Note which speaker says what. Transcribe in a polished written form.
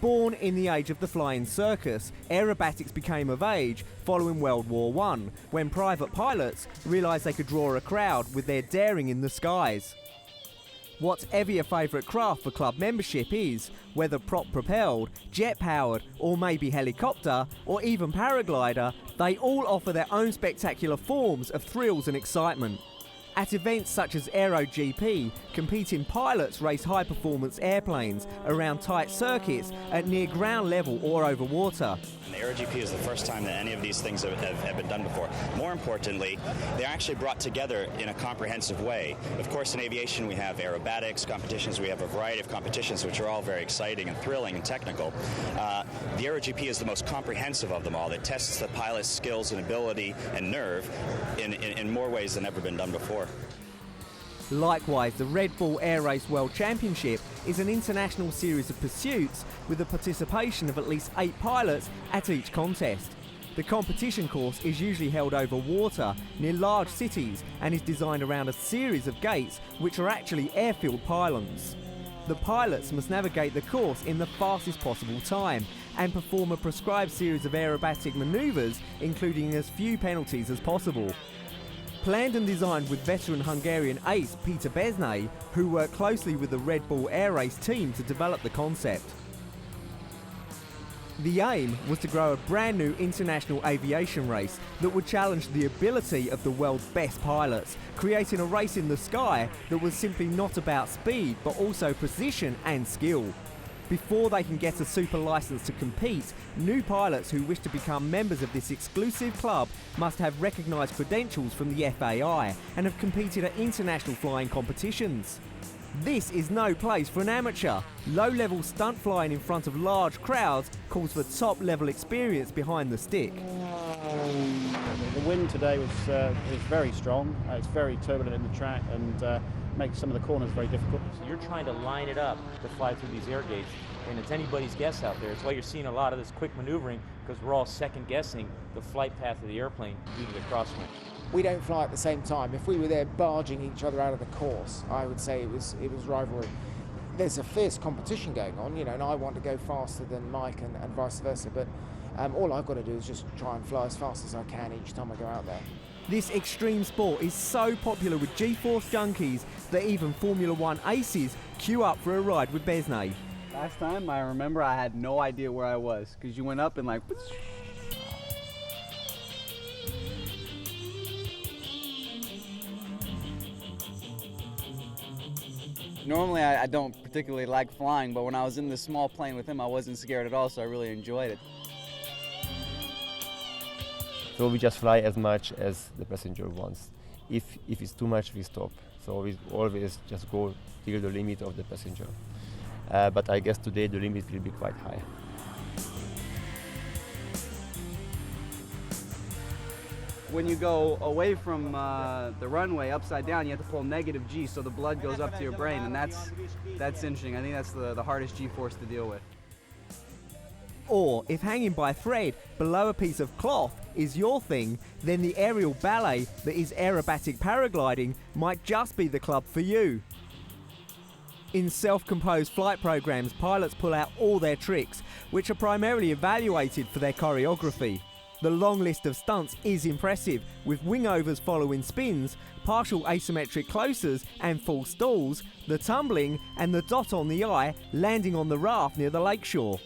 Speaker 1: Born in the age of the flying circus, aerobatics became of age following World War I, when private pilots realised they could draw a crowd with their daring in the skies. Whatever your favourite craft for club membership is, whether prop-propelled, jet-powered, or maybe helicopter, or even paraglider, they all offer their own spectacular forms of thrills and excitement. At events such as Aero GP, competing pilots race high-performance airplanes around tight circuits at near ground level or over water.
Speaker 2: The Aero GP is the first time that any of these things have been done before. More importantly, they're actually brought together in a comprehensive way. Of course, in aviation we have aerobatics competitions, we have a variety of competitions which are all very exciting and thrilling and technical. The Aero GP is the most comprehensive of them all. It tests the pilot's skills and ability and nerve in more ways than ever been done before.
Speaker 1: Likewise, the Red Bull Air Race World Championship is an international series of pursuits with the participation of at least 8 pilots at each contest. The competition course is usually held over water near large cities and is designed around a series of gates which are actually airfield pylons. The pilots must navigate the course in the fastest possible time and perform a prescribed series of aerobatic manoeuvres, including as few penalties as possible. Planned and designed with veteran Hungarian ace Peter Besnay, who worked closely with the Red Bull Air Race team to develop the concept. The aim was to grow a brand new international aviation race that would challenge the ability of the world's best pilots, creating a race in the sky that was simply not about speed but also precision and skill. Before they can get a super license to compete, new pilots who wish to become members of this exclusive club must have recognised credentials from the FAI and have competed at international flying competitions. This is no place for an amateur. Low-level stunt flying in front of large crowds calls for top-level experience behind the stick.
Speaker 3: The wind today was very strong. It's very turbulent in the track and makes some of the corners very difficult.
Speaker 4: So you're trying to line it up to fly through these air gates, and it's anybody's guess out there. It's why you're seeing a lot of this quick maneuvering, because we're all second-guessing the flight path of the airplane due to the crosswind.
Speaker 5: We don't fly at the same time. If we were there barging each other out of the course, I would say it was rivalry. There's a fierce competition going on, and I want to go faster than Mike and vice versa, but all I've got to do is just try and fly as fast as I can each time I go out there.
Speaker 1: This extreme sport is so popular with G-Force junkies that even Formula One aces queue up for a ride with Besnay.
Speaker 6: Last time I remember I had no idea where I was, because you went up and like... Normally I don't particularly like flying, but when I was in this small plane with him I wasn't scared at all, so I really enjoyed it.
Speaker 7: So we just fly as much as the passenger wants. If it's too much, we stop. So we always just go till the limit of the passenger. But I guess today the limit will be quite high.
Speaker 6: When you go away from the runway upside down, you have to pull negative G, so the blood goes up to your brain, and that's interesting. I think that's the hardest G-force to deal with.
Speaker 1: Or, if hanging by a thread below a piece of cloth is your thing, then the aerial ballet that is aerobatic paragliding might just be the club for you. In self-composed flight programs, pilots pull out all their tricks, which are primarily evaluated for their choreography. The long list of stunts is impressive, with wingovers following spins, partial asymmetric closers and full stalls, the tumbling and the dot on the eye landing on the raft near the lakeshore.